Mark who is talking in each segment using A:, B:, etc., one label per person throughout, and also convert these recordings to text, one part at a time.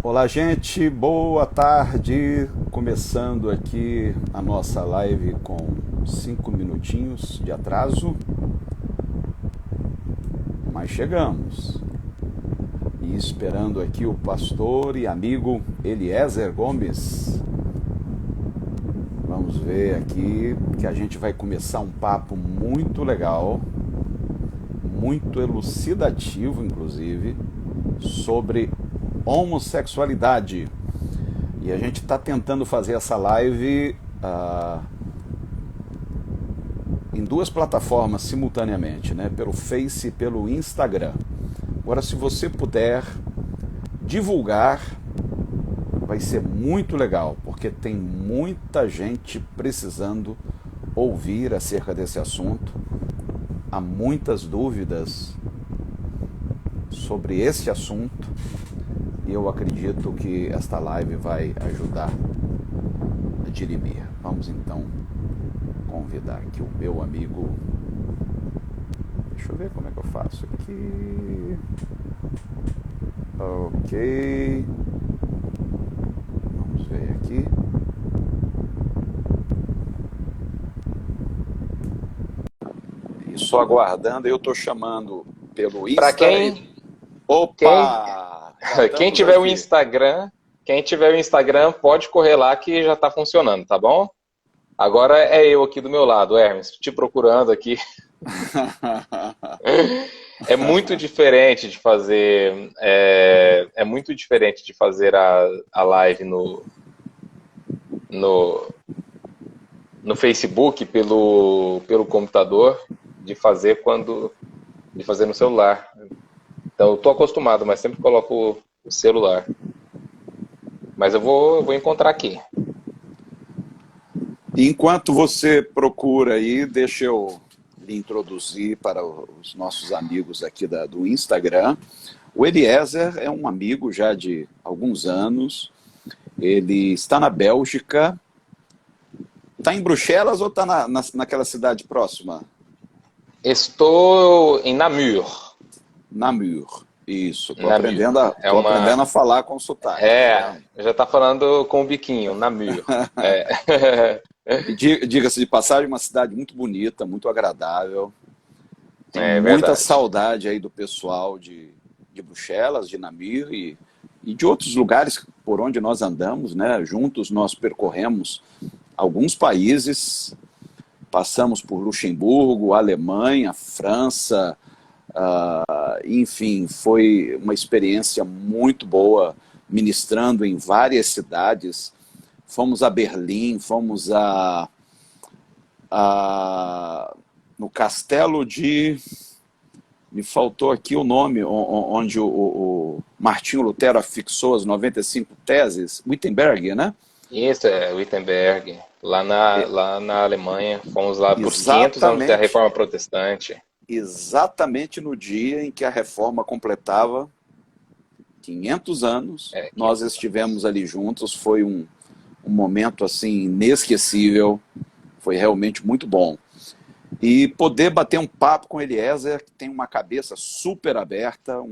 A: Olá, gente, boa tarde. Começando aqui a nossa live com 5 minutinhos de atraso, mas chegamos. E esperando aqui o pastor e amigo Eliezer Gomes. Vamos ver aqui que a gente vai começar um papo muito legal, muito elucidativo, inclusive, sobre homossexualidade. E a gente está tentando fazer essa live em duas plataformas simultaneamente, né? Pelo Face e pelo Instagram. Agora, se você puder divulgar, vai ser muito legal, porque tem muita gente precisando ouvir acerca desse assunto. Há muitas dúvidas sobre esse assunto. E eu acredito que esta live vai ajudar a dirimir. Vamos então convidar aqui o meu amigo. Deixa eu ver como é que eu faço aqui. Ok. Vamos ver aqui. E só aguardando, eu estou chamando pelo Insta.
B: Para quem
A: Opa!
B: quem tiver o Instagram, pode correr lá que já está funcionando, tá bom? Agora é eu aqui do meu lado, Hermes, te procurando aqui. É muito diferente de fazer, a live no Facebook pelo computador, de fazer no celular. Então, eu tô acostumado, mas sempre coloco o celular. Mas eu vou encontrar aqui.
A: Enquanto você procura aí, deixa eu lhe introduzir para os nossos amigos aqui do Instagram. O Eliezer é um amigo já de alguns anos. Ele está na Bélgica. Está em Bruxelas ou está naquela cidade próxima?
B: Estou em Namur.
A: Namur, isso. Estou
B: Namur.
A: aprendendo a falar com sotaque.
B: Já está falando com o biquinho, Namur.
A: Diga-se de passagem, uma cidade muito bonita, muito agradável. Tem muita
B: verdade.
A: saudade aí do pessoal de Bruxelas, de Namur e de outros lugares por onde nós andamos, né? Juntos nós percorremos alguns países, passamos por Luxemburgo, Alemanha, França. Enfim, foi uma experiência muito boa, ministrando em várias cidades. Fomos a Berlim, fomos no castelo de... Me faltou aqui o nome, onde o Martinho Lutero afixou as 95 teses, Wittenberg, né?
B: Isso, Wittenberg. Lá na Alemanha. Fomos lá por 500 anos da Reforma Protestante.
A: Exatamente no dia em que a Reforma completava 500 anos, nós estivemos ali juntos. Foi um momento assim inesquecível, foi realmente muito bom. E poder bater um papo com Eliezer, que tem uma cabeça super aberta,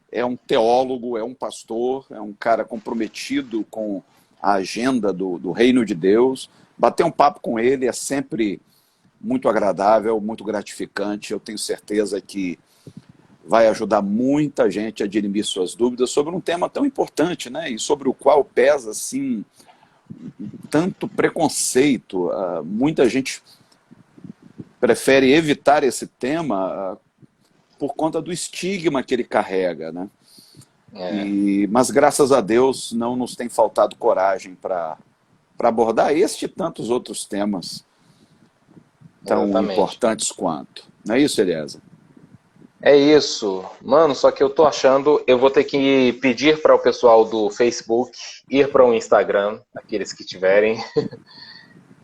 A: é um teólogo, é um pastor, é um cara comprometido com a agenda do reino de Deus. Bater um papo com ele é sempre muito agradável, muito gratificante. Eu tenho certeza que vai ajudar muita gente a dirimir suas dúvidas sobre um tema tão importante, né? E sobre o qual pesa assim tanto preconceito. Muita gente prefere evitar esse tema por conta do estigma que ele carrega, né? Mas graças a Deus não nos tem faltado coragem para abordar este e tantos outros temas tão importantes quanto. Não é isso, Eliezer?
B: É isso. Mano, só que eu tô achando, eu vou ter que pedir para o pessoal do Facebook ir para o Instagram, aqueles que tiverem.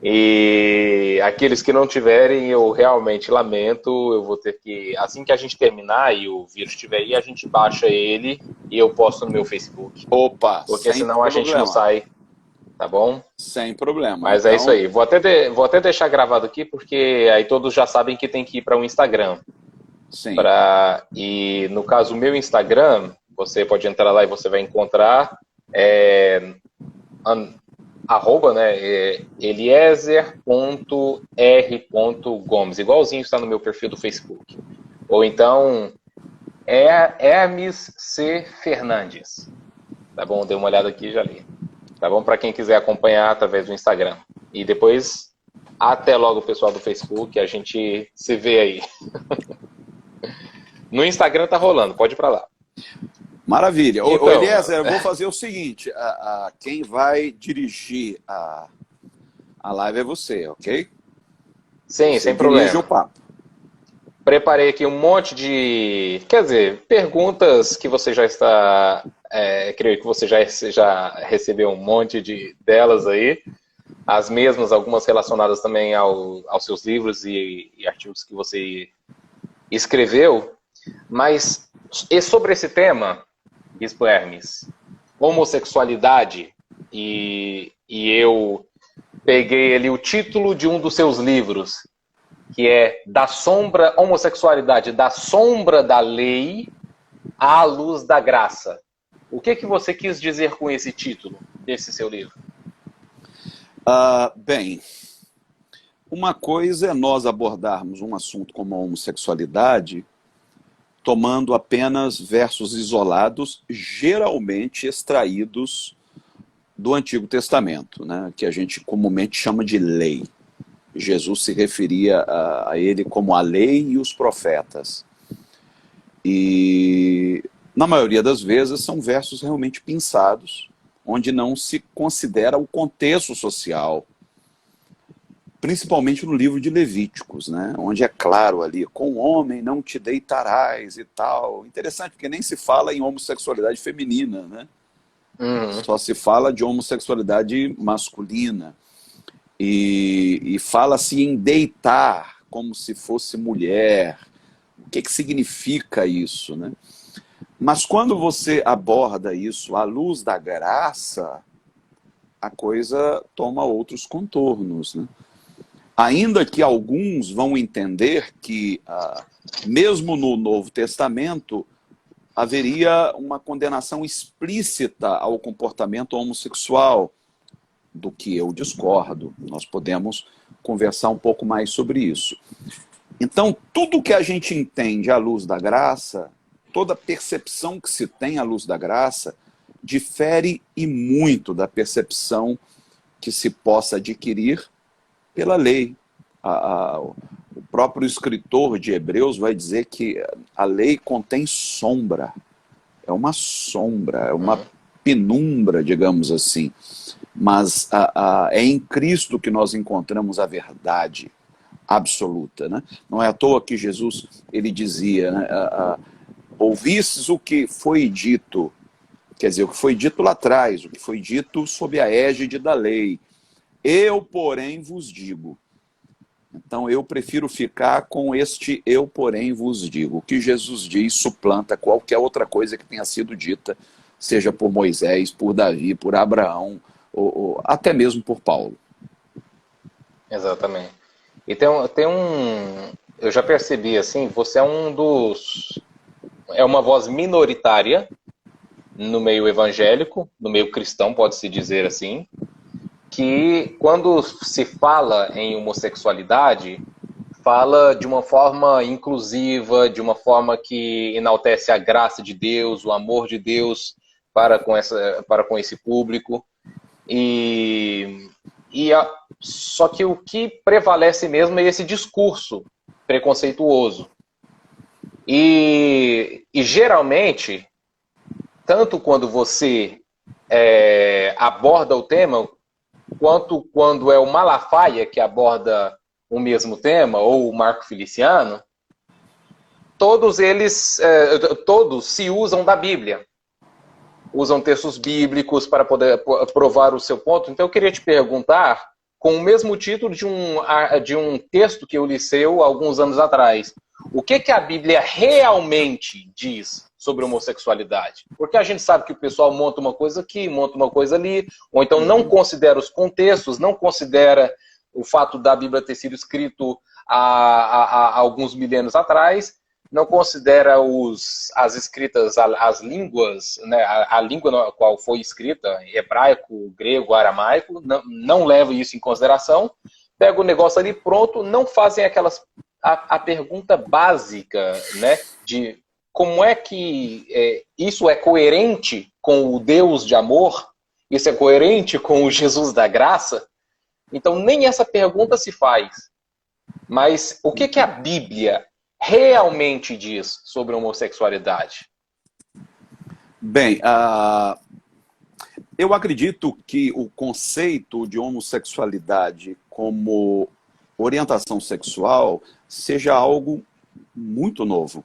B: E aqueles que não tiverem, eu realmente lamento. Eu vou ter que, assim que a gente terminar e o vírus estiver aí, a gente baixa ele e eu posto no meu Facebook.
A: Opa,
B: porque senão a gente não sai. Tá bom?
A: Sem problema.
B: Mas então... é isso aí. Vou até deixar gravado aqui, porque aí todos já sabem que tem que ir para o Instagram.
A: Sim.
B: E no caso, o meu Instagram, você pode entrar lá e você vai encontrar Arroba, né, eliezer.r.gomes, igualzinho está no meu perfil do Facebook. Ou então, Hermes C. Fernandes. Tá bom? Dê uma olhada aqui e já li. Tá bom? Para quem quiser acompanhar através do Instagram. E depois, até logo, pessoal do Facebook, a gente se vê aí. No Instagram tá rolando, pode ir para lá.
A: Maravilha.
B: Então,
A: Eliezer, eu vou fazer o seguinte, quem vai dirigir a live é você, ok?
B: Sim,
A: você
B: sem problema.
A: O papo.
B: Preparei aqui um monte de, quer dizer, perguntas que você já está, creio que você já recebeu um monte delas aí, as mesmas, algumas relacionadas também aos seus livros e artigos que você escreveu, mas e sobre esse tema, Bispo Hermes, homossexualidade, e eu peguei ali o título de um dos seus livros, que é homossexualidade, da sombra da lei à luz da graça. O que você quis dizer com esse título desse seu livro?
A: Bem, uma coisa é nós abordarmos um assunto como a homossexualidade tomando apenas versos isolados, geralmente extraídos do Antigo Testamento, né, que a gente comumente chama de lei. Jesus se referia a ele como a lei e os profetas. E, na maioria das vezes, são versos realmente pensados, onde não se considera o contexto social, principalmente no livro de Levíticos, né? Onde é claro ali, com homem não te deitarás e tal. Interessante, porque nem se fala em homossexualidade feminina, né? Só se fala de homossexualidade masculina. E fala-se em deitar como se fosse mulher. O que significa isso, né? Mas quando você aborda isso à luz da graça, a coisa toma outros contornos, né? Ainda que alguns vão entender que, mesmo no Novo Testamento, haveria uma condenação explícita ao comportamento homossexual, do que eu discordo. Nós podemos conversar um pouco mais sobre isso. Então, tudo que a gente entende à luz da graça, toda percepção que se tem à luz da graça, difere e muito da percepção que se possa adquirir pela lei. O próprio escritor de Hebreus vai dizer que a lei contém sombra. É uma sombra, é uma penumbra, digamos assim. Mas é em Cristo que nós encontramos a verdade absoluta, né? Não é à toa que Jesus ele dizia, né, ouvistes o que foi dito, quer dizer, o que foi dito lá atrás, o que foi dito sob a égide da lei. Eu, porém, vos digo. Então, eu prefiro ficar com este eu, porém, vos digo. O que Jesus diz suplanta qualquer outra coisa que tenha sido dita, seja por Moisés, por Davi, por Abraão, ou até mesmo por Paulo.
B: Exatamente. E eu já percebi assim, você é é uma voz minoritária no meio evangélico, no meio cristão, pode-se dizer assim, que quando se fala em homossexualidade, fala de uma forma inclusiva, de uma forma que enaltece a graça de Deus, o amor de Deus para com esse público. Só que o que prevalece mesmo é esse discurso preconceituoso. E geralmente, tanto quando você aborda o tema, quanto quando é o Malafaia que aborda o mesmo tema, ou o Marco Feliciano, todos se usam da Bíblia. Usam textos bíblicos para poder provar o seu ponto. Então eu queria te perguntar, com o mesmo título de um texto que eu li seu alguns anos atrás, o que a Bíblia realmente diz sobre homossexualidade? Porque a gente sabe que o pessoal monta uma coisa aqui, monta uma coisa ali, ou então não considera os contextos, não considera o fato da Bíblia ter sido escrito há alguns milênios atrás, não considera as escritas, as línguas, né, a língua na qual foi escrita, hebraico, grego, aramaico, não leva isso em consideração, pega o negócio ali pronto, não fazem a pergunta básica, né, de como é que isso é coerente com o Deus de amor, isso é coerente com o Jesus da graça. Então nem essa pergunta se faz. Mas o que a Bíblia realmente diz sobre a homossexualidade?
A: Bem, eu acredito que o conceito de homossexualidade como orientação sexual seja algo muito novo.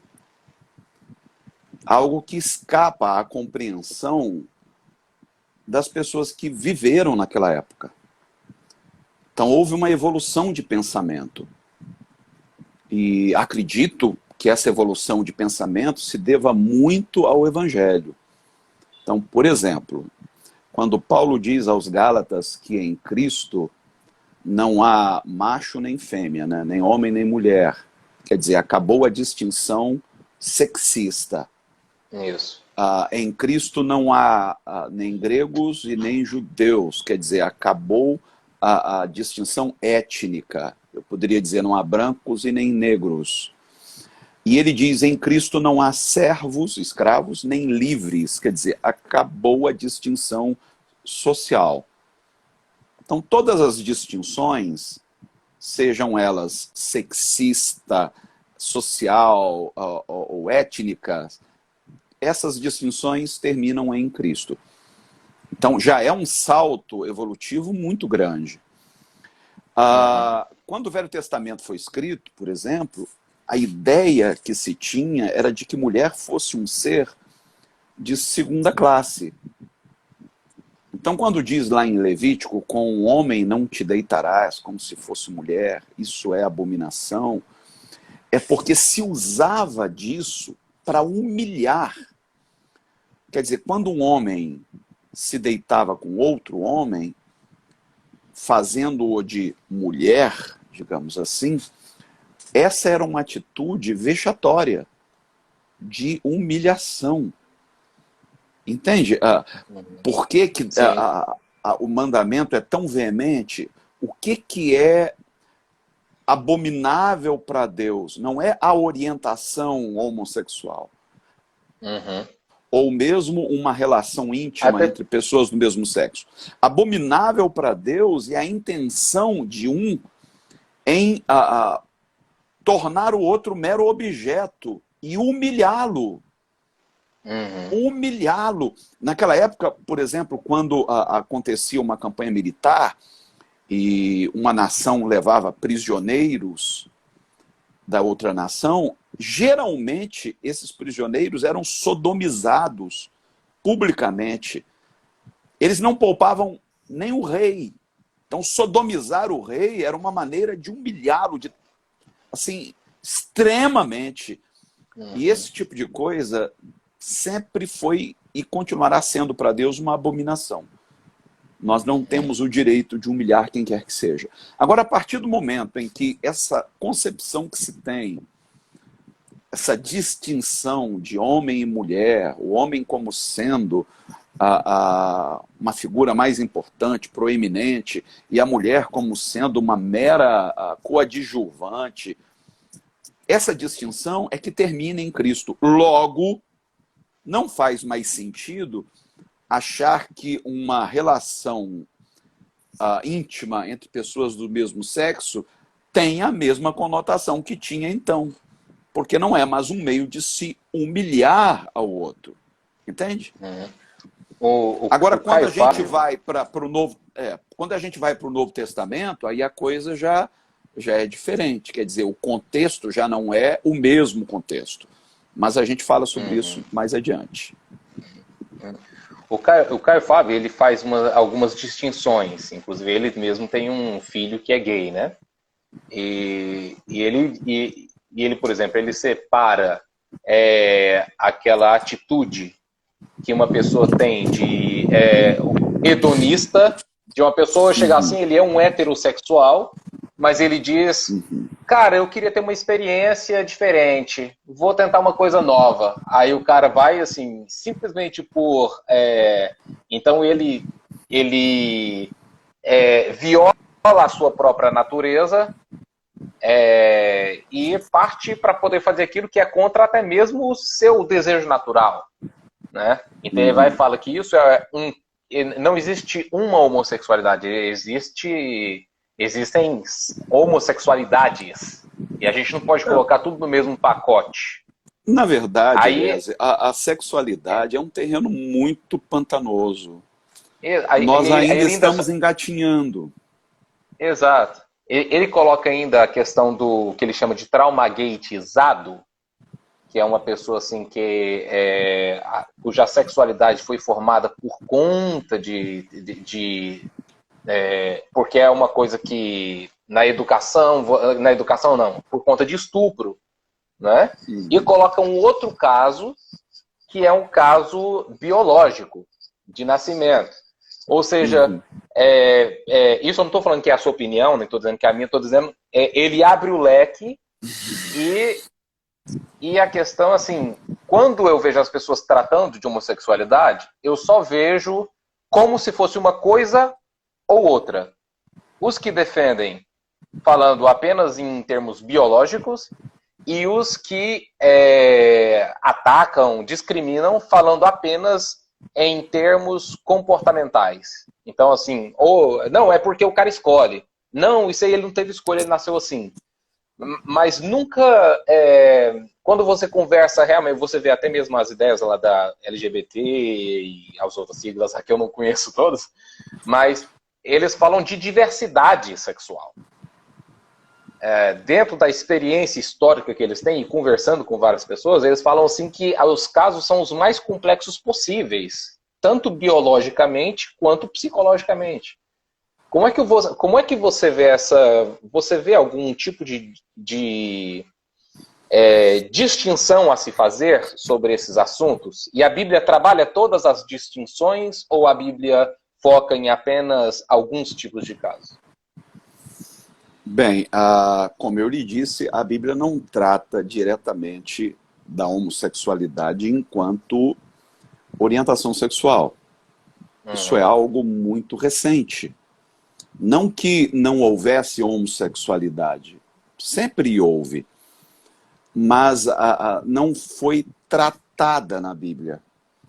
A: Algo que escapa à compreensão das pessoas que viveram naquela época. Então houve uma evolução de pensamento. E acredito que essa evolução de pensamento se deva muito ao Evangelho. Então, por exemplo, quando Paulo diz aos Gálatas que em Cristo não há macho nem fêmea, né? Nem homem nem mulher, quer dizer, acabou a distinção sexista.
B: Isso.
A: Em Cristo não há nem gregos e nem judeus, quer dizer, acabou a distinção étnica. Eu poderia dizer, não há brancos e nem negros. E ele diz, em Cristo não há servos, escravos, nem livres. Quer dizer, acabou a distinção social. Então, todas as distinções, sejam elas sexista, social ou étnicas, essas distinções terminam em Cristo. Então, já é um salto evolutivo muito grande. Quando o Velho Testamento foi escrito, por exemplo, a ideia que se tinha era de que mulher fosse um ser de segunda classe. Então, quando diz lá em Levítico, com um homem não te deitarás, como se fosse mulher, isso é abominação, é porque se usava disso para humilhar. Quer dizer, quando um homem se deitava com outro homem, fazendo-o de mulher, digamos assim, essa era uma atitude vexatória, de humilhação. Entende? Por que o mandamento é tão veemente? O que é abominável para Deus? Não é a orientação homossexual. Ou mesmo uma relação íntima entre pessoas do mesmo sexo. Abominável para Deus é a intenção de um em tornar o outro mero objeto e humilhá-lo. Humilhá-lo. Naquela época, por exemplo, quando acontecia uma campanha militar e uma nação levava prisioneiros da outra nação, geralmente esses prisioneiros eram sodomizados publicamente. Eles não poupavam nem o rei. Então, sodomizar o rei era uma maneira de humilhá-lo, de, assim, extremamente. E esse tipo de coisa sempre foi e continuará sendo para Deus uma abominação. Nós não temos o direito de humilhar quem quer que seja. Agora, a partir do momento em que essa concepção que se tem, essa distinção de homem e mulher, o homem como sendo uma figura mais importante, proeminente, e a mulher como sendo uma mera coadjuvante, essa distinção é que termina em Cristo. Logo, não faz mais sentido achar que uma relação íntima entre pessoas do mesmo sexo tem a mesma conotação que tinha então. Porque não é mais um meio de se humilhar ao outro. Entende? Agora, quando a gente vai para o Novo... quando a gente vai para o Novo Testamento, aí a coisa já é diferente. Quer dizer, o contexto já não é o mesmo contexto. Mas a gente fala sobre isso mais adiante.
B: O Caio Fábio, ele faz algumas distinções. Inclusive, ele mesmo tem um filho que é gay, né? E ele, por exemplo, ele separa aquela atitude que uma pessoa tem de hedonista, de uma pessoa chegar assim, ele é um heterossexual, mas ele diz, cara, eu queria ter uma experiência diferente, vou tentar uma coisa nova. Aí o cara vai, assim, simplesmente por... então ele viola a sua própria natureza e parte para poder fazer aquilo que é contra até mesmo o seu desejo natural, né? Então ele vai e fala que isso não existe uma homossexualidade, existem homossexualidades. E a gente não pode colocar tudo no mesmo pacote.
A: Na verdade, Eliezer, a sexualidade é um terreno muito pantanoso. Nós ainda estamos engatinhando.
B: Exato. Ele coloca ainda a questão do que ele chama de traumagatizado, que é uma pessoa assim cuja sexualidade foi formada por conta porque é uma coisa que na educação não, por conta de estupro, né? E coloca um outro caso, que é um caso biológico, de nascimento. Ou seja, isso eu não estou falando que é a sua opinião, nem estou dizendo que é a minha, estou dizendo ele abre o leque e a questão, assim, quando eu vejo as pessoas tratando de homossexualidade, eu só vejo como se fosse uma coisa ou outra. Os que defendem falando apenas em termos biológicos e os que atacam, discriminam, falando apenas em termos comportamentais. Então, assim, não, é porque o cara escolhe. Não, isso aí ele não teve escolha, ele nasceu assim. Mas nunca, quando você conversa realmente, você vê até mesmo as ideias lá da LGBT e as outras siglas que eu não conheço todas, mas eles falam de diversidade sexual. Dentro da experiência histórica que eles têm, e conversando com várias pessoas, eles falam assim que os casos são os mais complexos possíveis, tanto biologicamente quanto psicologicamente. Como é que você vê você vê algum tipo de distinção a se fazer sobre esses assuntos? E a Bíblia trabalha todas as distinções ou a Bíblia foca em apenas alguns tipos de casos?
A: Bem, como eu lhe disse, a Bíblia não trata diretamente da homossexualidade enquanto orientação sexual. Isso é algo muito recente. Não que não houvesse homossexualidade, sempre houve, mas não foi tratada na Bíblia.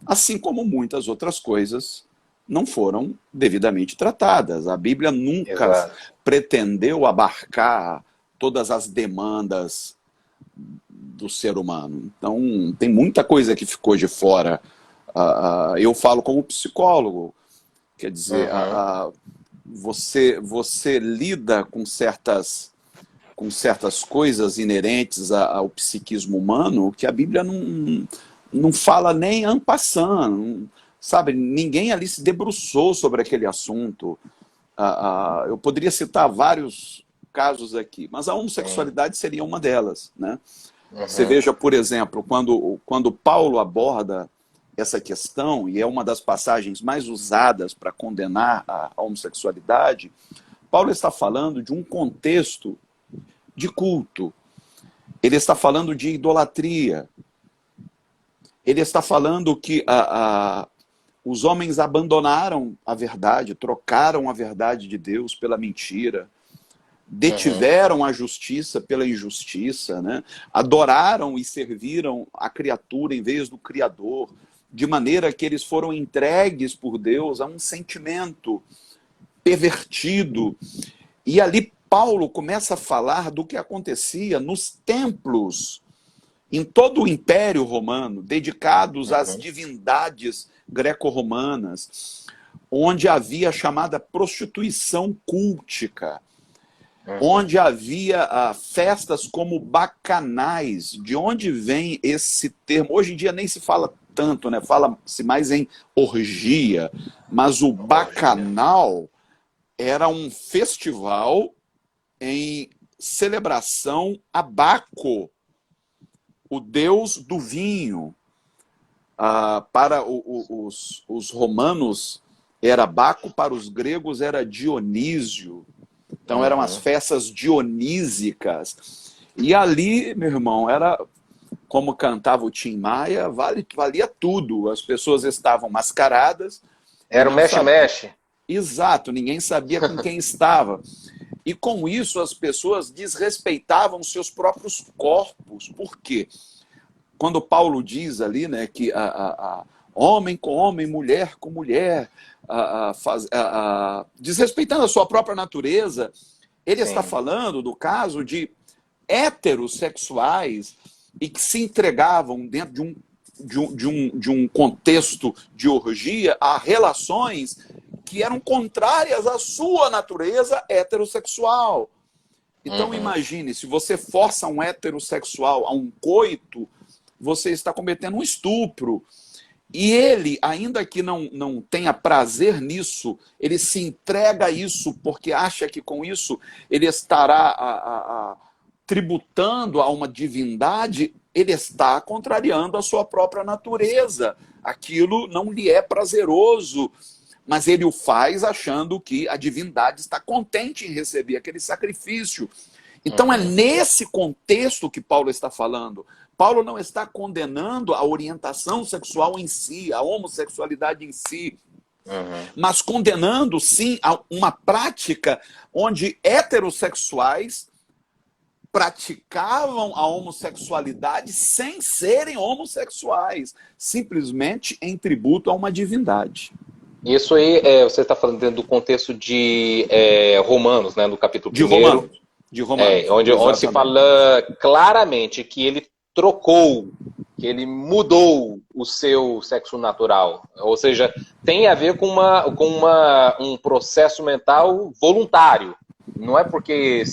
A: Assim como muitas outras coisas não foram devidamente tratadas. A Bíblia nunca pretendeu abarcar todas as demandas do ser humano. Então, tem muita coisa que ficou de fora. Eu falo como psicólogo, quer dizer, você lida com certas coisas inerentes ao psiquismo humano que a Bíblia não fala nem en passant, sabe? Ninguém ali se debruçou sobre aquele assunto. Eu poderia citar vários casos aqui, mas a homossexualidade seria uma delas, né? Você veja, por exemplo, quando Paulo aborda essa questão, e é uma das passagens mais usadas para condenar a homossexualidade, Paulo está falando de um contexto de culto. Ele está falando de idolatria. Ele está falando que os homens abandonaram a verdade, trocaram a verdade de Deus pela mentira, detiveram a justiça pela injustiça, né? Adoraram e serviram a criatura em vez do Criador, de maneira que eles foram entregues por Deus a um sentimento pervertido. E ali Paulo começa a falar do que acontecia nos templos em todo o Império Romano, dedicados às divindades greco-romanas, onde havia a chamada prostituição cultica, onde havia festas como bacanais. De onde vem esse termo? Hoje em dia nem se fala tanto, né? Fala-se mais em orgia, mas o bacanal era um festival em celebração a Baco, o deus do vinho. Para os romanos era Baco, para os gregos era Dionísio. Então eram as festas dionísicas. E ali, meu irmão, era como cantava o Tim Maia, valia tudo. As pessoas estavam mascaradas.
B: Era o mexe-mexe.
A: Exato, ninguém sabia com quem estava. E com isso as pessoas desrespeitavam seus próprios corpos. Por quê? Quando Paulo diz ali, né, que homem com homem, mulher com mulher, desrespeitando a sua própria natureza, ele está falando do caso de heterossexuais e que se entregavam dentro de um contexto de orgia a relações que eram contrárias à sua natureza heterossexual. Então imagine, se você força um heterossexual a um coito, você está cometendo um estupro. E ele, ainda que não tenha prazer nisso, ele se entrega a isso porque acha que com isso ele estará tributando a uma divindade, ele está contrariando a sua própria natureza. Aquilo não lhe é prazeroso, mas ele o faz achando que a divindade está contente em receber aquele sacrifício. Então é nesse contexto que Paulo está falando. Paulo não está condenando a orientação sexual em si, a homossexualidade em si, mas condenando, sim, uma prática onde heterossexuais praticavam a homossexualidade sem serem homossexuais, simplesmente em tributo a uma divindade.
B: Isso aí, você está falando dentro do contexto de Romanos, né, no capítulo 1.
A: De Romanos.
B: Onde se fala claramente que ele trocou, que ele mudou o seu sexo natural. Ou seja, tem a ver com um processo mental voluntário. Não é porque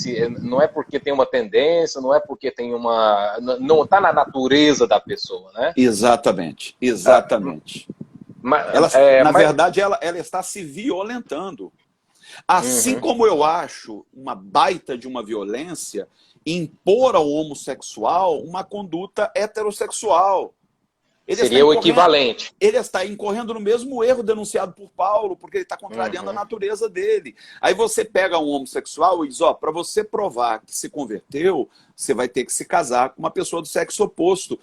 B: tem uma tendência, não é porque tem não está na natureza da pessoa, né?
A: Exatamente. Na verdade, ela está se violentando. Assim como eu acho uma baita de uma violência impor ao homossexual uma conduta heterossexual.
B: Seria o equivalente.
A: Ele está incorrendo no mesmo erro denunciado por Paulo, porque ele está contrariando a natureza dele. Aí você pega um homossexual e diz, para você provar que se converteu, você vai ter que se casar com uma pessoa do sexo oposto.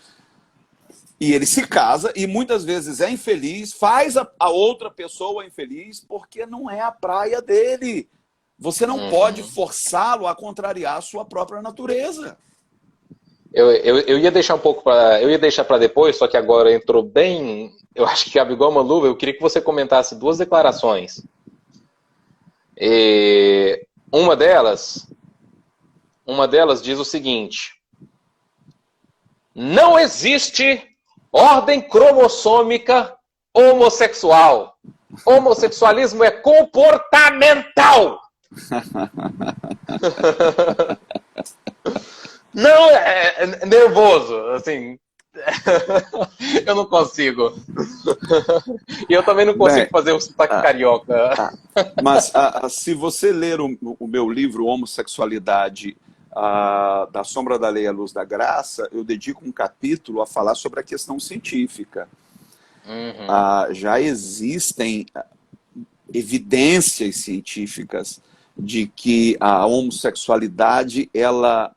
A: E ele se casa e muitas vezes é infeliz, faz a outra pessoa infeliz porque não é a praia dele. Você não pode forçá-lo a contrariar a sua própria natureza.
B: Eu ia deixar para depois, só que agora entrou bem. Eu acho que abriu igual uma luva. Eu queria que você comentasse duas declarações. Uma delas diz o seguinte: não existe ordem cromossômica homossexual. Homossexualismo é comportamental. Não, é nervoso, assim. Eu não consigo. E eu também não consigo fazer o sotaque carioca.
A: Mas se você ler o meu livro Homossexualidade, da Sombra da Lei à Luz da Graça, eu dedico um capítulo a falar sobre a questão científica. Já existem evidências científicas de que a homossexualidade ela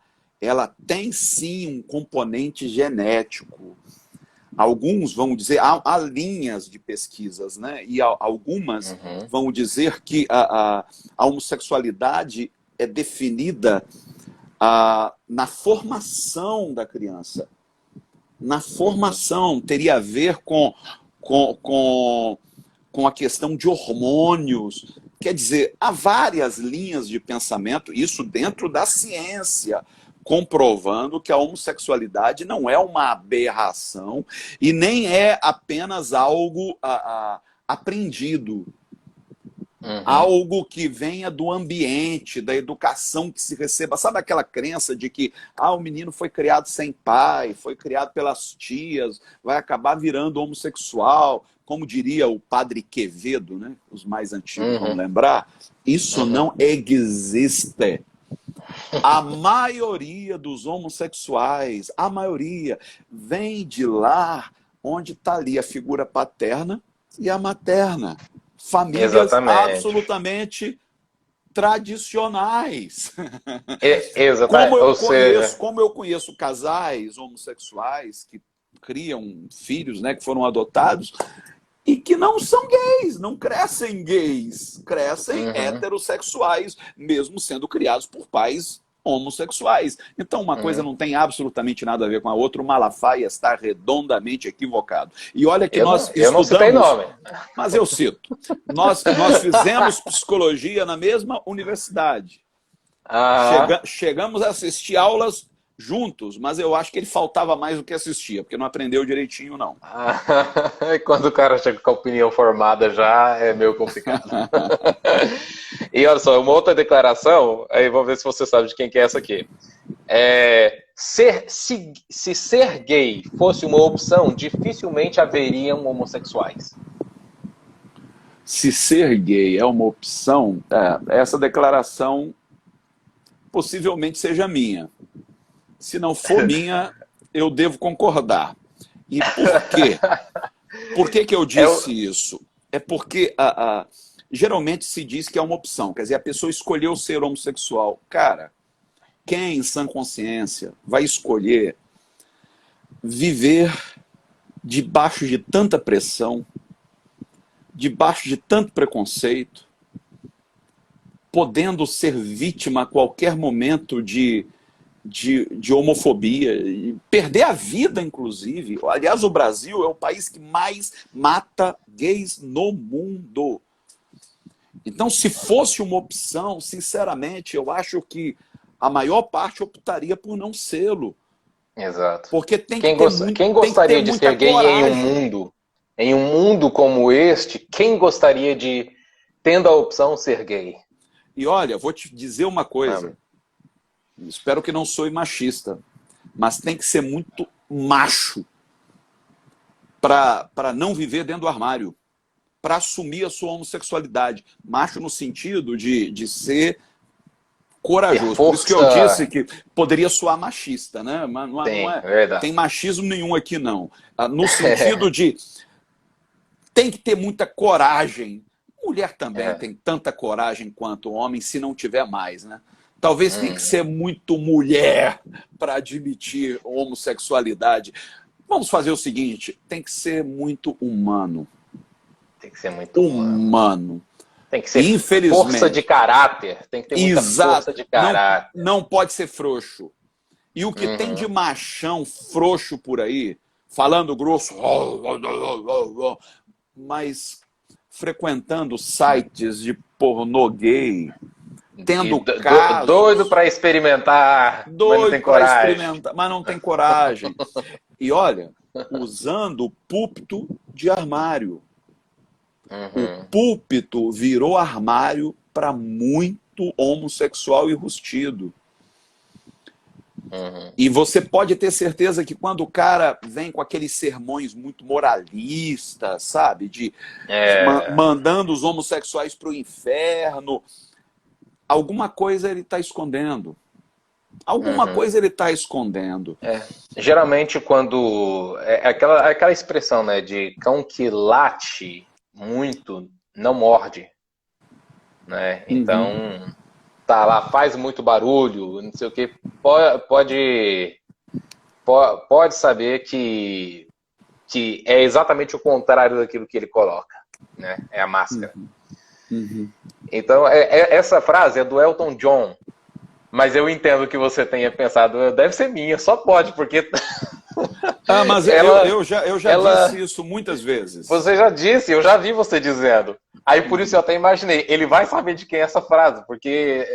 A: tem sim um componente genético. Alguns vão dizer, há linhas de pesquisas, né? E algumas vão dizer que a homossexualidade é definida na formação da criança. Na formação, teria a ver com a questão de hormônios. Quer dizer, há várias linhas de pensamento, isso dentro da ciência, comprovando que a homossexualidade não é uma aberração e nem é apenas algo aprendido. Algo que venha do ambiente, da educação que se receba. Sabe aquela crença de que o menino foi criado sem pai, foi criado pelas tias, vai acabar virando homossexual, como diria o padre Quevedo, né? Os mais antigos vão lembrar. Isso não existe. A maioria dos homossexuais, a maioria, vem de lá onde está ali a figura paterna e a materna. Famílias absolutamente tradicionais.
B: Exatamente.
A: Como eu conheço casais homossexuais que criam filhos, né, que foram adotados, e que não são gays, não crescem gays, crescem heterossexuais, mesmo sendo criados por pais homossexuais. Então, uma coisa não tem absolutamente nada a ver com a outra. O Malafaia está redondamente equivocado. E olha que
B: Eu não citei nome.
A: Mas eu cito. Nós fizemos psicologia na mesma universidade. Chegamos a assistir aulas juntos, mas eu acho que ele faltava mais do que assistia, porque não aprendeu direitinho, não.
B: Quando o cara chega com a opinião formada já é meio complicado. E olha só, uma outra declaração, aí vamos ver se você sabe de quem que é essa aqui. Se ser gay fosse uma opção, dificilmente haveriam homossexuais.
A: Se ser gay é uma opção, essa declaração possivelmente seja minha. Se não for minha, eu devo concordar. E por quê? Por que eu disse isso? É porque geralmente se diz que é uma opção. Quer dizer, a pessoa escolheu ser homossexual. Cara, quem em sã consciência vai escolher viver debaixo de tanta pressão, debaixo de tanto preconceito, podendo ser vítima a qualquer momento de homofobia, e perder a vida, inclusive. Aliás, o Brasil é o país que mais mata gays no mundo. Então, se fosse uma opção, sinceramente, eu acho que a maior parte optaria por não sê-lo.
B: Exato.
A: Porque tem
B: quem gostaria de ser gay em um mundo como este? Quem gostaria de, tendo a opção, ser gay?
A: E olha, vou te dizer uma coisa. Espero que não soe machista, mas tem que ser muito macho para não viver dentro do armário, para assumir a sua homossexualidade. Macho no sentido de ser corajoso. Por isso que eu disse que poderia soar machista, né? Mas não tem machismo nenhum aqui, não. No sentido de tem que ter muita coragem. Mulher também tem tanta coragem quanto o homem, se não tiver mais, né? Talvez tenha que ser muito mulher para admitir homossexualidade. Vamos fazer o seguinte, tem que ser muito humano.
B: Tem que ser muito humano. Tem que ser
A: força
B: de caráter. Tem que ter muita força de caráter.
A: Não pode ser frouxo. E o que tem de machão frouxo por aí, falando grosso, mas frequentando sites de pornô gay, tendo casos...
B: Doido para experimentar,
A: mas não tem coragem. E olha, usando o púlpito de armário. O púlpito virou armário para muito homossexual enrustido. E você pode ter certeza que quando o cara vem com aqueles sermões muito moralistas, sabe? Mandando os homossexuais para o inferno, alguma coisa ele está escondendo. Alguma coisa ele está escondendo.
B: Geralmente quando... aquela expressão, né, de cão que late muito, não morde. Né? Então, tá lá, faz muito barulho, não sei o que, pode saber que é exatamente o contrário daquilo que ele coloca. Né? É a máscara. Então, essa frase é do Elton John, mas eu entendo que você tenha pensado, deve ser minha, só pode, porque...
A: mas eu já disse isso muitas vezes.
B: Você já disse, eu já vi você dizendo. Aí por isso eu até imaginei, ele vai saber de quem é essa frase, porque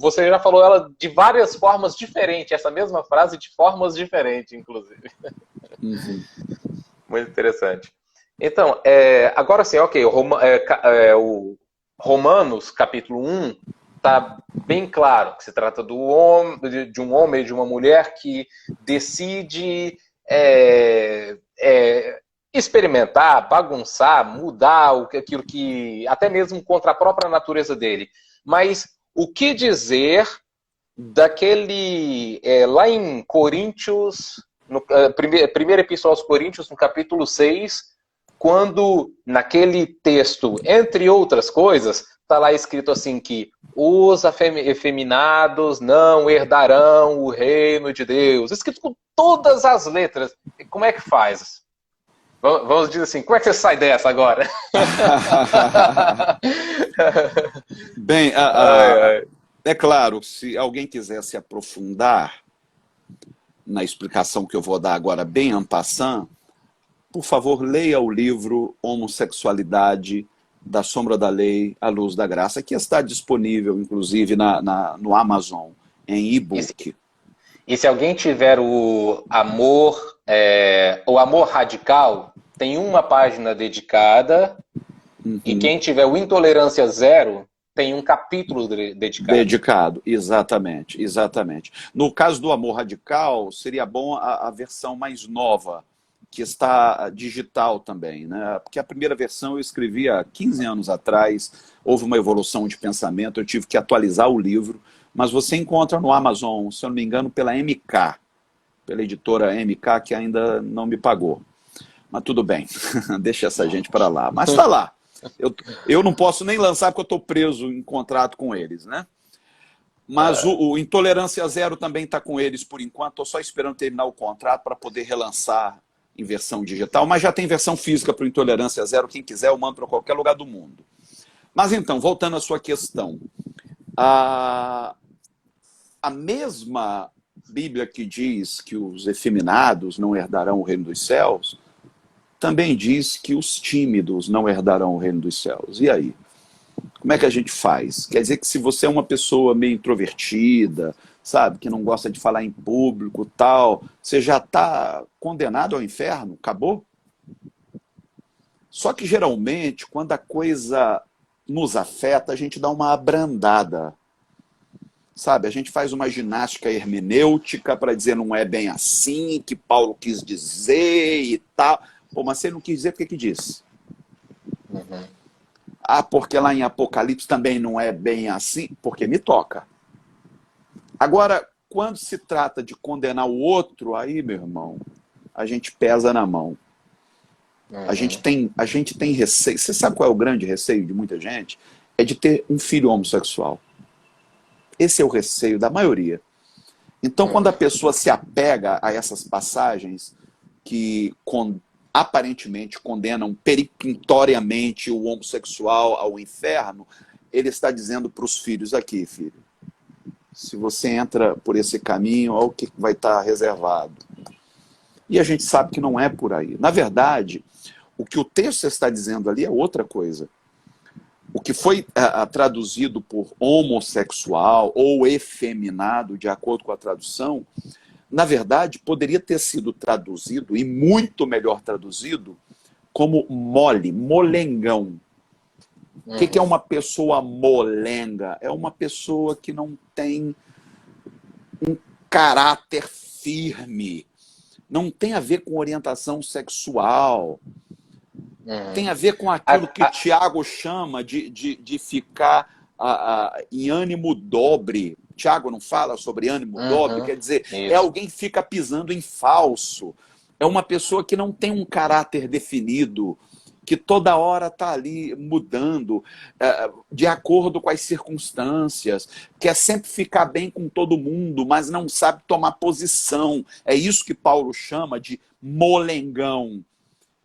B: você já falou ela de várias formas diferentes, essa mesma frase de formas diferentes, inclusive. Muito interessante. Então, agora sim, ok, o Romanos, capítulo 1, está bem claro que se trata de um homem e de uma mulher que decide experimentar, bagunçar, mudar aquilo que, até mesmo contra a própria natureza dele. Mas o que dizer daquele, lá em Coríntios, primeira epístola aos Coríntios, no capítulo 6, quando naquele texto, entre outras coisas, está lá escrito assim que os efeminados não herdarão o reino de Deus. Escrito com todas as letras. Como é que faz? Vamos dizer assim, como é que você sai dessa agora?
A: Bem, é claro, se alguém quiser se aprofundar na explicação que eu vou dar agora, bem en passant, por favor, leia o livro Homossexualidade, da Sombra da Lei à Luz da Graça, que está disponível, inclusive, no Amazon, em e-book.
B: E se alguém tiver o amor radical, tem uma página dedicada, e quem tiver o Intolerância Zero, tem um capítulo dedicado.
A: Exatamente, exatamente. No caso do amor radical, seria bom a versão mais nova, que está digital também, né? Porque a primeira versão eu escrevi há 15 anos atrás, houve uma evolução de pensamento, eu tive que atualizar o livro, mas você encontra no Amazon, se eu não me engano, pela MK, pela editora MK, que ainda não me pagou. Mas tudo bem, deixa essa gente para lá. Mas está lá. Eu não posso nem lançar porque eu estou preso em contrato com eles, né? Mas o Intolerância Zero também está com eles por enquanto. Estou só esperando terminar o contrato para poder relançar em versão digital. Mas já tem versão física para o Intolerância Zero. Quem quiser, eu mando para qualquer lugar do mundo. Mas então, voltando à sua questão. A mesma Bíblia que diz que os efeminados não herdarão o reino dos céus, também diz que os tímidos não herdarão o reino dos céus. E aí? Como é que a gente faz? Quer dizer que se você é uma pessoa meio introvertida, sabe, que não gosta de falar em público, tal, você já está condenado ao inferno? Acabou? Só que geralmente, quando a coisa nos afeta, a gente dá uma abrandada. Sabe, a gente faz uma ginástica hermenêutica para dizer não é bem assim, que Paulo quis dizer e tal. Pô, mas se ele não quis dizer, por que disse? Ah, porque lá em Apocalipse também não é bem assim, porque me toca. Agora, quando se trata de condenar o outro, aí, meu irmão, a gente pesa na mão. A gente tem receio. Você sabe qual é o grande receio de muita gente? É de ter um filho homossexual. Esse é o receio da maioria. Então, quando a pessoa se apega a essas passagens que aparentemente condenam peremptoriamente o homossexual ao inferno, ele está dizendo para os filhos aqui, filho, se você entra por esse caminho, olha o que vai estar reservado. E a gente sabe que não é por aí. Na verdade, o que o texto está dizendo ali é outra coisa. O que foi traduzido por homossexual ou efeminado, de acordo com a tradução, na verdade, poderia ter sido traduzido, e muito melhor traduzido, como mole, molengão. O que é uma pessoa molenga? É uma pessoa que não tem um caráter firme. Não tem a ver com orientação sexual. Tem a ver com aquilo que Tiago chama de ficar em ânimo dobre. Tiago não fala sobre ânimo dobre, quer dizer, é alguém que fica pisando em falso. É uma pessoa que não tem um caráter definido, que toda hora está ali mudando, de acordo com as circunstâncias, quer sempre ficar bem com todo mundo, mas não sabe tomar posição. É isso que Paulo chama de molengão.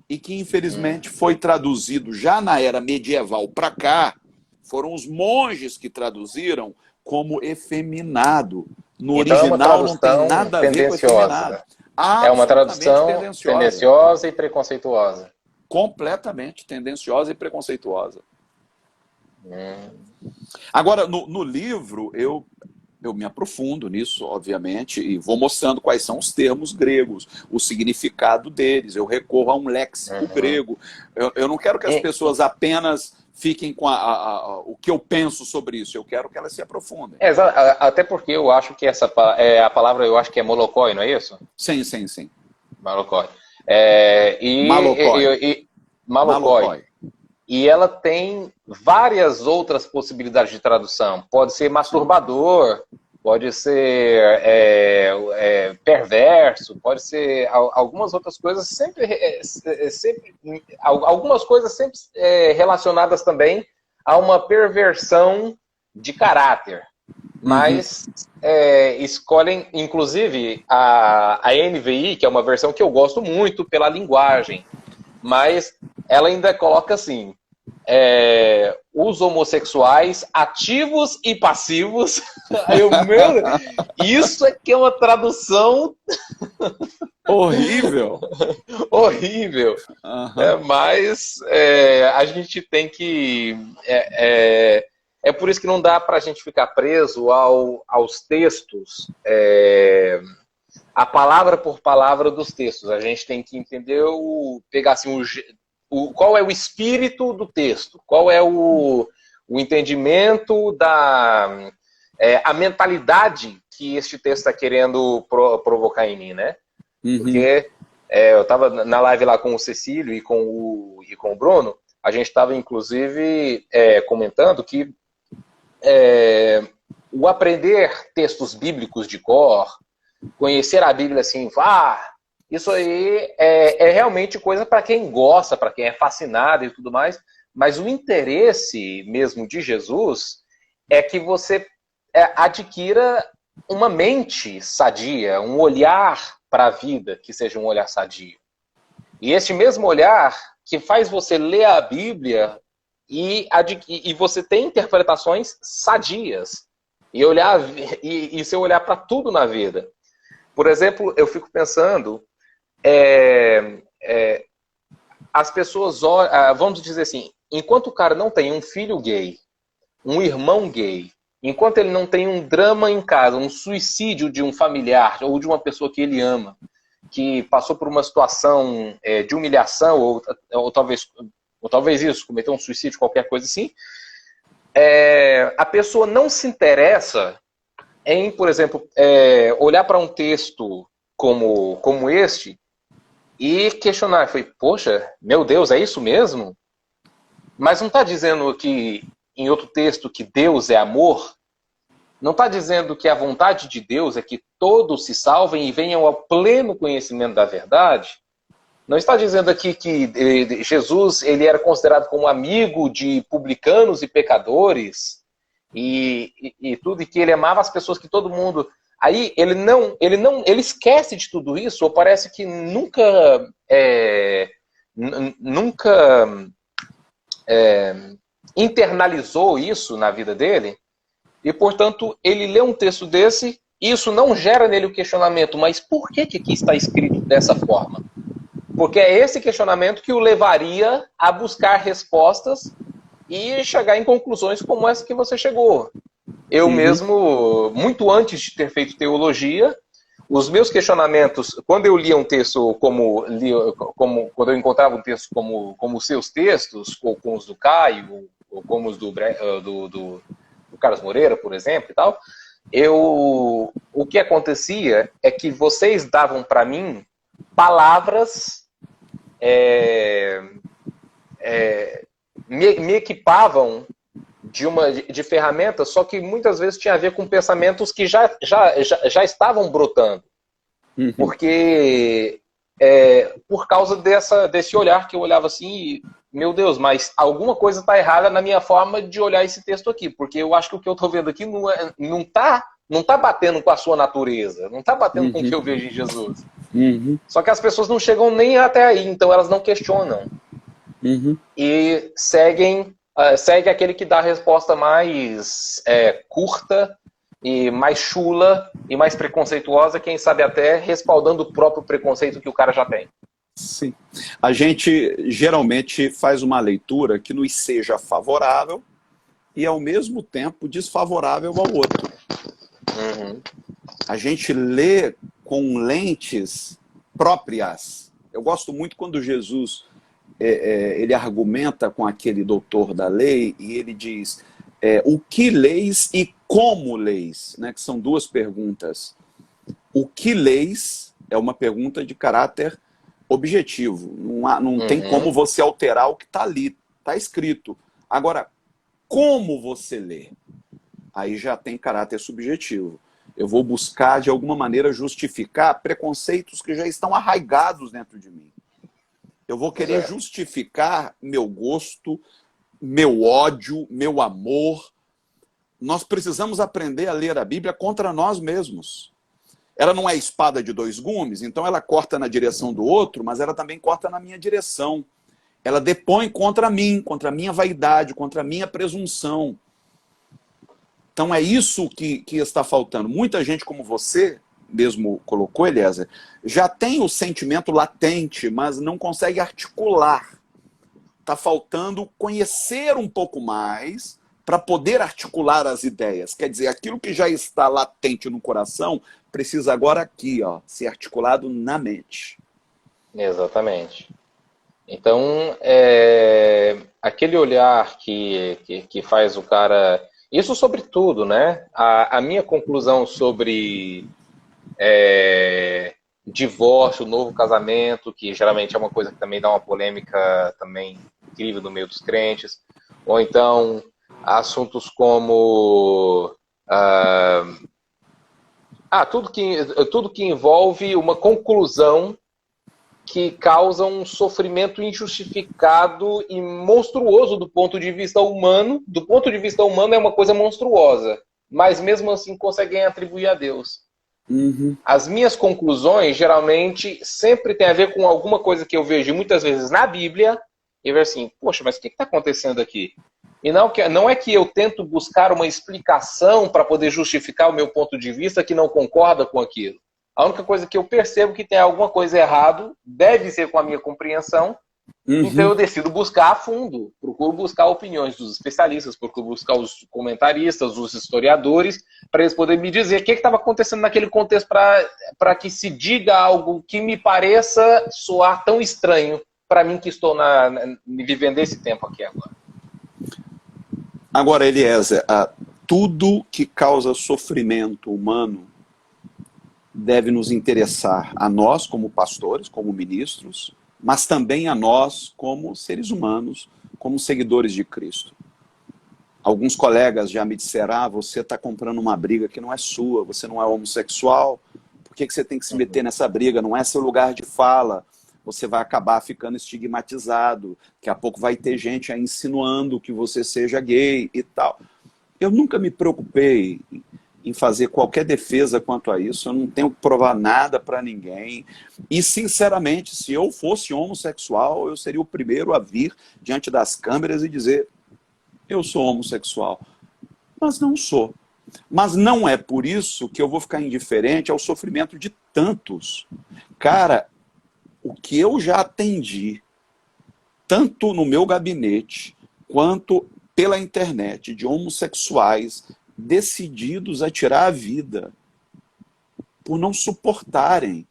A: E que, infelizmente, foi traduzido já na era medieval para cá, foram os monges que traduziram como efeminado. No original não tem nada a ver com efeminado.
B: É uma tradução tendenciosa e preconceituosa.
A: Completamente tendenciosa e preconceituosa. Agora, no livro, eu me aprofundo nisso, obviamente, e vou mostrando quais são os termos gregos, o significado deles. Eu recorro a um léxico grego. Eu não quero que as pessoas apenas fiquem com o que eu penso sobre isso. Eu quero que elas se aprofundem.
B: Até porque eu acho que a palavra, eu acho que é molocói, não é isso?
A: Sim, sim, sim.
B: Malocói.
A: Malocói.
B: E ela tem várias outras possibilidades de tradução. Pode ser masturbador, pode ser perverso, pode ser algumas outras coisas, algumas coisas sempre relacionadas também a uma perversão de caráter. Mas escolhem, inclusive, a NVI, que é uma versão que eu gosto muito pela linguagem, mas ela ainda coloca assim, os homossexuais ativos e passivos. Aí isso é que é uma tradução
A: horrível.
B: Horrível. Mas a gente tem que... É por isso que não dá para a gente ficar preso aos textos, a palavra por palavra dos textos. A gente tem que entender, pegar assim, qual é o espírito do texto, qual é o entendimento a mentalidade que este texto está querendo provocar em mim, né? Porque eu estava na live lá com o Cecílio e com o Bruno, a gente estava inclusive comentando que o aprender textos bíblicos de cor, conhecer a Bíblia assim, isso aí é realmente coisa para quem gosta, para quem é fascinado e tudo mais, mas o interesse mesmo de Jesus é que você adquira uma mente sadia, um olhar para a vida que seja um olhar sadio. E este mesmo olhar que faz você ler a Bíblia e você tem interpretações sadias e seu olhar para tudo na vida. Por exemplo, eu fico pensando, as pessoas olham, vamos dizer assim, enquanto o cara não tem um filho gay, um irmão gay, enquanto ele não tem um drama em casa, um suicídio de um familiar ou de uma pessoa que ele ama, que passou por uma situação de humilhação ou talvez isso, cometeu um suicídio, qualquer coisa assim, a pessoa não se interessa em, por exemplo, olhar para um texto como este e questionar, poxa, meu Deus, é isso mesmo? Mas não está dizendo aqui em outro texto que Deus é amor? Não está dizendo que a vontade de Deus é que todos se salvem e venham ao pleno conhecimento da verdade? Não está dizendo aqui que Jesus ele era considerado como amigo de publicanos e pecadores e tudo, e que ele amava as pessoas, que todo mundo... Aí ele esquece de tudo isso, ou parece que nunca internalizou isso na vida dele, e portanto ele lê um texto desse, e isso não gera nele o questionamento, mas por que aqui está escrito dessa forma? Porque é esse questionamento que o levaria a buscar respostas e chegar em conclusões como essa que você chegou. Eu mesmo, muito antes de ter feito teologia, os meus questionamentos, quando eu lia um texto quando eu encontrava um texto como os seus textos, ou como os do Caio, ou como os do Carlos Moreira, por exemplo, e tal, o que acontecia é que vocês davam para mim palavras, me equipavam de ferramentas, só que muitas vezes tinha a ver com pensamentos que já estavam brotando. Porque por causa desse olhar que eu olhava assim, meu Deus, mas alguma coisa está errada na minha forma de olhar esse texto aqui, porque eu acho que o que eu estou vendo aqui não tá batendo com a sua natureza, não está batendo com o que eu vejo em Jesus. Só que as pessoas não chegam nem até aí, então elas não questionam. E segue aquele que dá a resposta mais curta e mais chula e mais preconceituosa, quem sabe até respaldando o próprio preconceito que o cara já tem.
A: Sim. A gente geralmente faz uma leitura que nos seja favorável e ao mesmo tempo desfavorável ao outro. A gente lê com lentes próprias. Eu gosto muito quando Jesus ele argumenta com aquele doutor da lei e ele diz o que leis e como leis, né? Que são duas perguntas. O que leis é uma pergunta de caráter objetivo. Não tem como você alterar o que está ali, está escrito. Agora, como você lê? Aí já tem caráter subjetivo. Eu vou buscar, de alguma maneira, justificar preconceitos que já estão arraigados dentro de mim. Eu vou querer justificar meu gosto, meu ódio, meu amor. Nós precisamos aprender a ler a Bíblia contra nós mesmos. Ela não é espada de dois gumes, então ela corta na direção do outro, mas ela também corta na minha direção. Ela depõe contra mim, contra a minha vaidade, contra a minha presunção. Então é isso que está faltando. Muita gente como você mesmo colocou, Eliezer, já tem o sentimento latente, mas não consegue articular. Está faltando conhecer um pouco mais para poder articular as ideias. Quer dizer, aquilo que já está latente no coração precisa agora aqui, ó, ser articulado na mente.
B: Exatamente. Então, aquele olhar que faz o cara... Isso sobre tudo, né? A minha conclusão sobre divórcio, novo casamento, que geralmente é uma coisa que também dá uma polêmica também incrível no meio dos crentes, ou então assuntos como tudo que envolve uma conclusão que causa um sofrimento injustificado e monstruoso do ponto de vista humano. Do ponto de vista humano é uma coisa monstruosa, mas mesmo assim conseguem atribuir a Deus.
A: Uhum.
B: As minhas conclusões, geralmente, sempre tem a ver com alguma coisa que eu vejo muitas vezes na Bíblia, e eu vejo assim, poxa, mas o que está acontecendo aqui? E não é que eu tento buscar uma explicação para poder justificar o meu ponto de vista que não concorda com aquilo. A única coisa que eu percebo que tem alguma coisa errado, deve ser com a minha compreensão, então eu decido buscar a fundo, procuro buscar opiniões dos especialistas, procuro buscar os comentaristas, os historiadores, para eles poderem me dizer o que estava acontecendo naquele contexto para que se diga algo que me pareça soar tão estranho para mim que estou vivendo esse tempo aqui agora.
A: Agora, Eliezer, tudo que causa sofrimento humano deve nos interessar a nós como pastores, como ministros, mas também a nós como seres humanos, como seguidores de Cristo. Alguns colegas já me disseram, você está comprando uma briga que não é sua, você não é homossexual, por que você tem que se meter nessa briga? Não é seu lugar de fala, você vai acabar ficando estigmatizado, daqui a pouco vai ter gente aí insinuando que você seja gay e tal. Eu nunca me preocupei em fazer qualquer defesa quanto a isso, eu não tenho que provar nada para ninguém, e sinceramente, se eu fosse homossexual, eu seria o primeiro a vir diante das câmeras e dizer, eu sou homossexual, mas não sou. Mas não é por isso que eu vou ficar indiferente ao sofrimento de tantos. Cara, o que eu já atendi, tanto no meu gabinete, quanto pela internet, de homossexuais decididos a tirar a vida por não suportarem.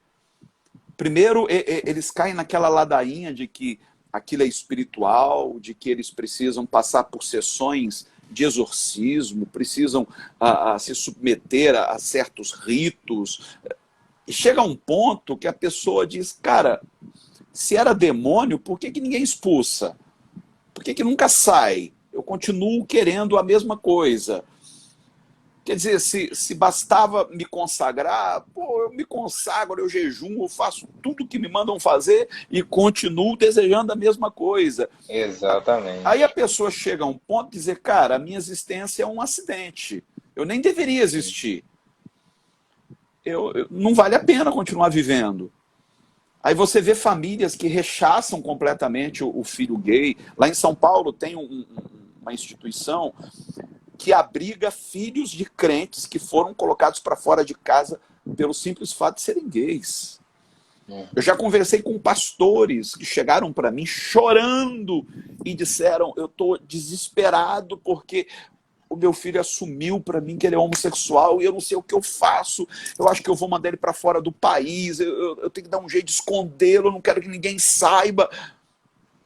A: Primeiro, eles caem naquela ladainha de que aquilo é espiritual, de que eles precisam passar por sessões de exorcismo, precisam se submeter a certos ritos. E chega a um ponto que a pessoa diz, cara, se era demônio, por que ninguém expulsa? Por que nunca sai? Eu continuo querendo a mesma coisa. Quer dizer, se bastava me consagrar, pô, eu me consagro, eu jejuo, eu faço tudo que me mandam fazer e continuo desejando a mesma coisa.
B: Exatamente.
A: Aí a pessoa chega a um ponto de dizer, cara, a minha existência é um acidente. Eu nem deveria existir. Não vale a pena continuar vivendo. Aí você vê famílias que rechaçam completamente o filho gay. Lá em São Paulo tem uma instituição que abriga filhos de crentes que foram colocados para fora de casa pelo simples fato de serem gays. Eu já conversei com pastores que chegaram para mim chorando e disseram, eu estou desesperado porque o meu filho assumiu para mim que ele é homossexual e eu não sei o que eu faço, eu acho que eu vou mandar ele para fora do país, eu tenho que dar um jeito de escondê-lo, eu não quero que ninguém saiba.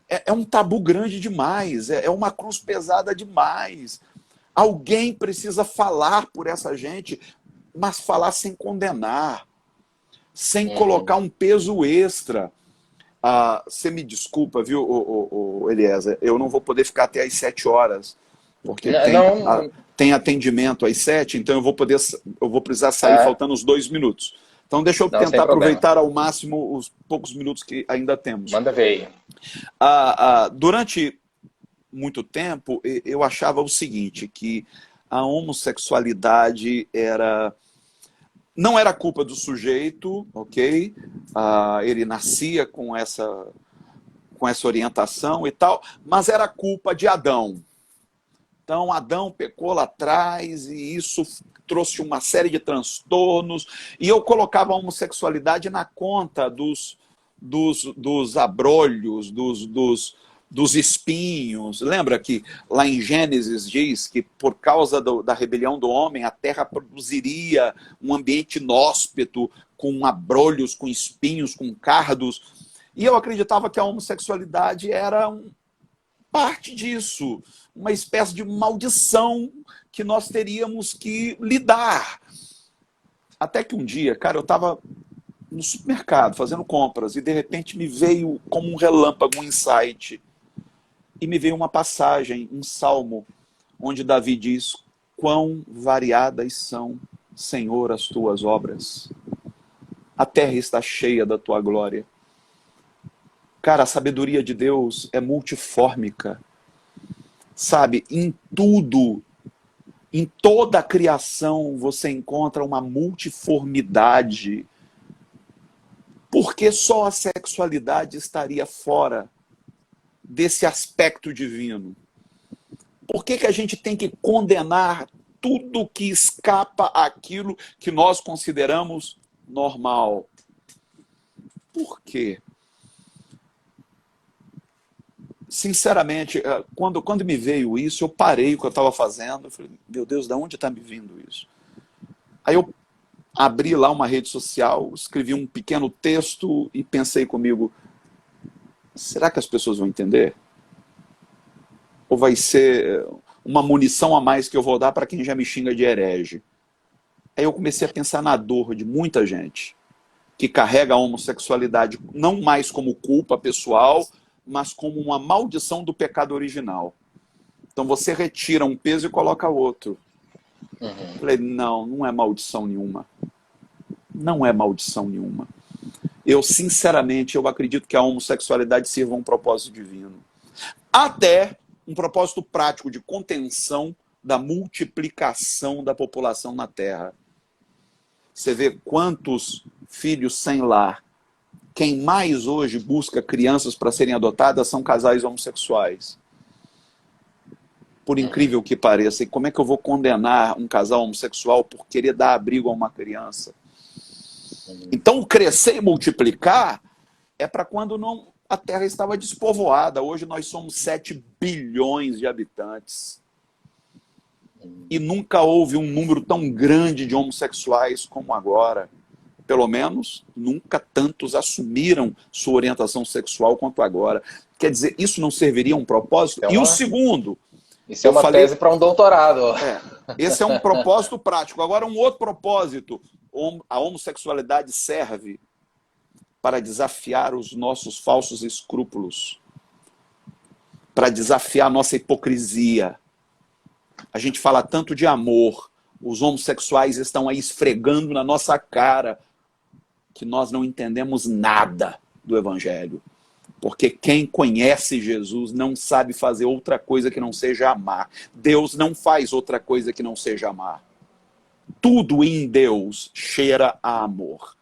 A: É um tabu grande demais, é uma cruz pesada demais. Alguém precisa falar por essa gente, mas falar sem condenar, sem colocar um peso extra. Você me desculpa, viu, Eliezer? Eu não vou poder ficar até às 7 horas, porque tem atendimento às 7, então eu vou precisar sair faltando uns 2 minutos. Então deixa eu tentar aproveitar ao máximo os poucos minutos que ainda temos.
B: Manda ver
A: aí. Durante muito tempo, eu achava o seguinte, que a homossexualidade não era culpa do sujeito, ok? Ele nascia com essa orientação e tal, mas era culpa de Adão. Então, Adão pecou lá atrás e isso trouxe uma série de transtornos. E eu colocava a homossexualidade na conta dos abrolhos, dos espinhos. Lembra que lá em Gênesis diz que por causa da rebelião do homem, a terra produziria um ambiente inóspito, com abrolhos, com espinhos, com cardos. E eu acreditava que a homossexualidade era parte disso, uma espécie de maldição que nós teríamos que lidar. Até que um dia, cara, eu estava no supermercado fazendo compras e de repente me veio como um relâmpago, um insight. E me veio uma passagem, um salmo, onde Davi diz: quão variadas são, Senhor, as tuas obras. A terra está cheia da tua glória. Cara, a sabedoria de Deus é multifórmica. Sabe, em tudo, em toda a criação, você encontra uma multiformidade. Por que só a sexualidade estaria fora desse aspecto divino? Por que a gente tem que condenar tudo que escapa àquilo que nós consideramos normal? Por quê? Sinceramente, quando me veio isso, eu parei o que eu estava fazendo. Eu falei, meu Deus, de onde está me vindo isso? Aí eu abri lá uma rede social, escrevi um pequeno texto e pensei comigo, será que as pessoas vão entender? Ou vai ser uma munição a mais que eu vou dar para quem já me xinga de herege? Aí eu comecei a pensar na dor de muita gente que carrega a homossexualidade não mais como culpa pessoal, mas como uma maldição do pecado original. Então você retira um peso e coloca outro. Eu falei, não é maldição nenhuma. Não é maldição nenhuma. Eu, sinceramente, eu acredito que a homossexualidade sirva a um propósito divino. Até um propósito prático de contenção da multiplicação da população na Terra. Você vê quantos filhos sem lar. Quem mais hoje busca crianças para serem adotadas são casais homossexuais. Por incrível que pareça. E como é que eu vou condenar um casal homossexual por querer dar abrigo a uma criança? Então, crescer e multiplicar é para quando a Terra estava despovoada. Hoje nós somos 7 bilhões de habitantes. E nunca houve um número tão grande de homossexuais como agora. Pelo menos, nunca tantos assumiram sua orientação sexual quanto agora. Quer dizer, isso não serviria a um propósito? E o segundo...
B: Isso é uma tese para um doutorado.
A: Esse é um propósito prático. Agora, um outro propósito. A homossexualidade serve para desafiar os nossos falsos escrúpulos. Para desafiar a nossa hipocrisia. A gente fala tanto de amor. Os homossexuais estão aí esfregando na nossa cara que nós não entendemos nada do Evangelho. Porque quem conhece Jesus não sabe fazer outra coisa que não seja amar. Deus não faz outra coisa que não seja amar. Tudo em Deus cheira a amor.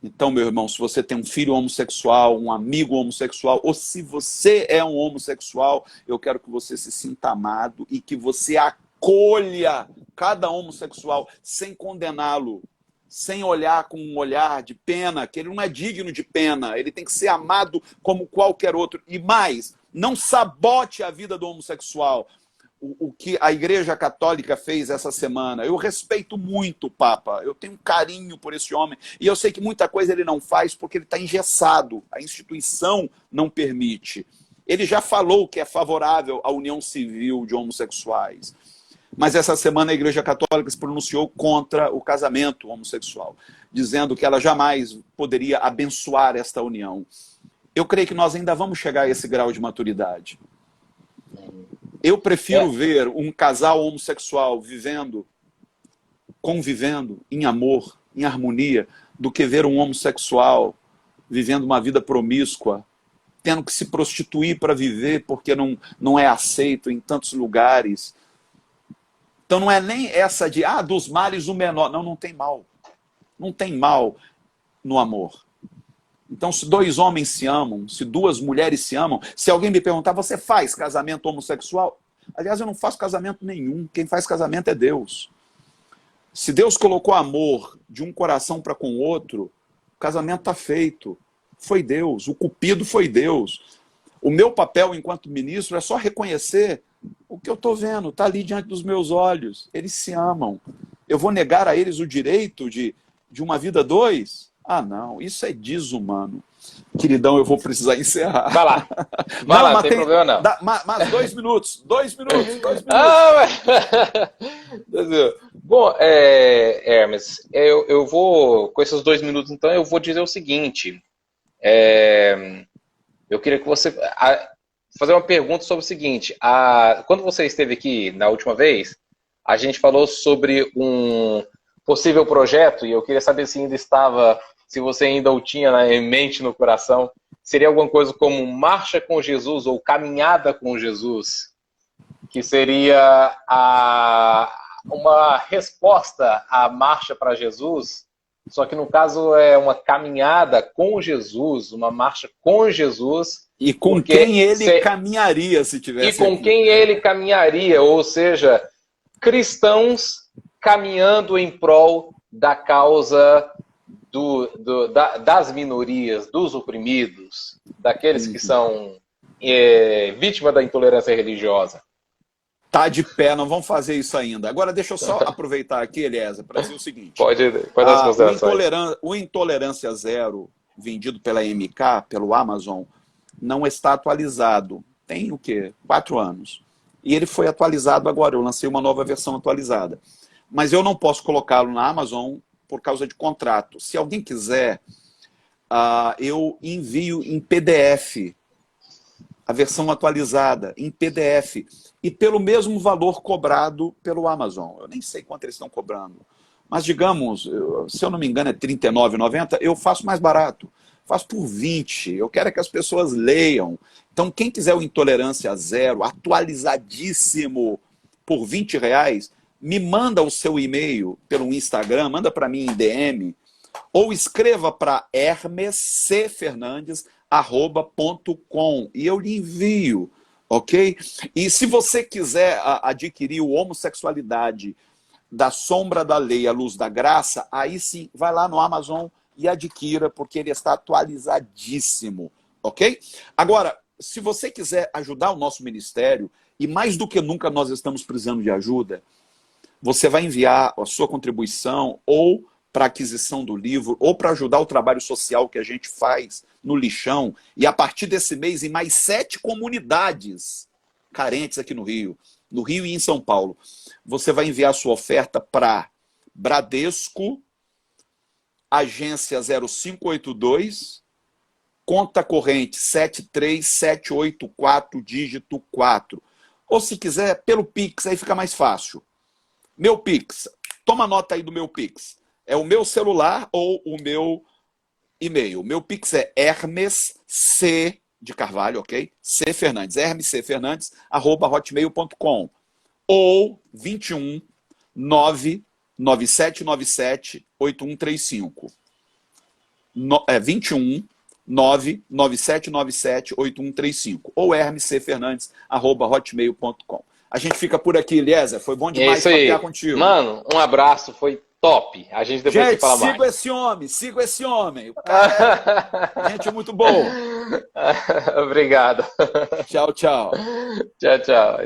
A: Então, meu irmão, se você tem um filho homossexual, um amigo homossexual, ou se você é um homossexual, eu quero que você se sinta amado e que você acolha cada homossexual sem condená-lo, sem olhar com um olhar de pena, que ele não é digno de pena, ele tem que ser amado como qualquer outro. E mais, não sabote a vida do homossexual. O que a Igreja Católica fez essa semana, eu respeito muito o Papa, eu tenho um carinho por esse homem, e eu sei que muita coisa ele não faz porque ele está engessado, a instituição não permite. Ele já falou que é favorável à união civil de homossexuais. Mas essa semana a Igreja Católica se pronunciou contra o casamento homossexual, dizendo que ela jamais poderia abençoar esta união. Eu creio que nós ainda vamos chegar a esse grau de maturidade. Eu prefiro ver um casal homossexual convivendo em amor, em harmonia, do que ver um homossexual vivendo uma vida promíscua, tendo que se prostituir para viver porque não é aceito em tantos lugares. Então não é nem essa de, dos males o menor. Não, não tem mal. Não tem mal no amor. Então, se dois homens se amam, se duas mulheres se amam, se alguém me perguntar, você faz casamento homossexual? Aliás, eu não faço casamento nenhum. Quem faz casamento é Deus. Se Deus colocou amor de um coração para com o outro, o casamento está feito. Foi Deus. O cupido foi Deus. O meu papel enquanto ministro é só reconhecer o que eu estou vendo. Está ali diante dos meus olhos. Eles se amam. Eu vou negar a eles o direito de uma vida dois? Não. Isso é desumano. Queridão, eu vou precisar encerrar.
B: Vai lá. Vai lá, não tem problema não.
A: Mas 2 minutos. 2 minutos.
B: Bom, Hermes, eu vou, com esses 2 minutos, então, eu vou dizer o seguinte. Eu queria que você... fazer uma pergunta sobre o seguinte. Quando você esteve aqui na última vez, a gente falou sobre um possível projeto, e eu queria saber se ainda estava... se você ainda o tinha em mente, no coração, seria alguma coisa como Marcha com Jesus ou Caminhada com Jesus, que seria uma resposta à Marcha para Jesus, só que no caso é uma caminhada com Jesus, uma marcha com Jesus.
A: E com quem ele caminharia se tivesse.
B: E com quem ele caminharia, ou seja, cristãos caminhando em prol da causa das minorias, dos oprimidos, daqueles que são vítimas da intolerância religiosa.
A: Tá de pé, não vamos fazer isso ainda. Agora deixa eu só aproveitar aqui, Eliezer, para dizer o seguinte.
B: Pode dar as considerações.
A: O Intolerância Zero, vendido pela MK, pelo Amazon, não está atualizado. Tem o quê? 4 anos. E ele foi atualizado agora, eu lancei uma nova versão atualizada. Mas eu não posso colocá-lo na Amazon por causa de contrato. Se alguém quiser, eu envio em PDF a versão atualizada, em PDF, e pelo mesmo valor cobrado pelo Amazon. Eu nem sei quanto eles estão cobrando. Mas, digamos, se eu não me engano é R$ 39,90, eu faço mais barato. Faço por 20. Eu quero que as pessoas leiam. Então, quem quiser o Intolerância Zero, atualizadíssimo, por R$20, me manda o seu e-mail pelo Instagram, manda para mim em DM, ou escreva para hermescfernandes@com e eu lhe envio, ok? E se você quiser adquirir o Homossexualidade da Sombra da Lei à Luz da Graça, aí sim, vai lá no Amazon e adquira, porque ele está atualizadíssimo, ok? Agora, se você quiser ajudar o nosso ministério, e mais do que nunca nós estamos precisando de ajuda, você vai enviar a sua contribuição ou para aquisição do livro, ou para ajudar o trabalho social que a gente faz no lixão, e a partir desse mês em mais 7 comunidades carentes aqui no Rio e em São Paulo. Você vai enviar a sua oferta para Bradesco, agência 0582, conta corrente 73784, dígito 4. Ou se quiser, pelo Pix, aí fica mais fácil. Meu Pix, toma nota aí do meu Pix. É o meu celular ou o meu e-mail. Meu Pix é Hermes C de Carvalho, ok? C Fernandes, hermescfernandes@hotmail.com ou 21 99797 8135. 21 99797 8135 ou hermescfernandes@hotmail.com. A gente fica por aqui, Eliezer. Foi bom demais papear contigo.
B: Mano, um abraço, foi top. A gente depois se fala mais.
A: Siga esse homem. O cara é gente muito boa.
B: Obrigado.
A: Tchau, tchau.
B: Tchau, tchau.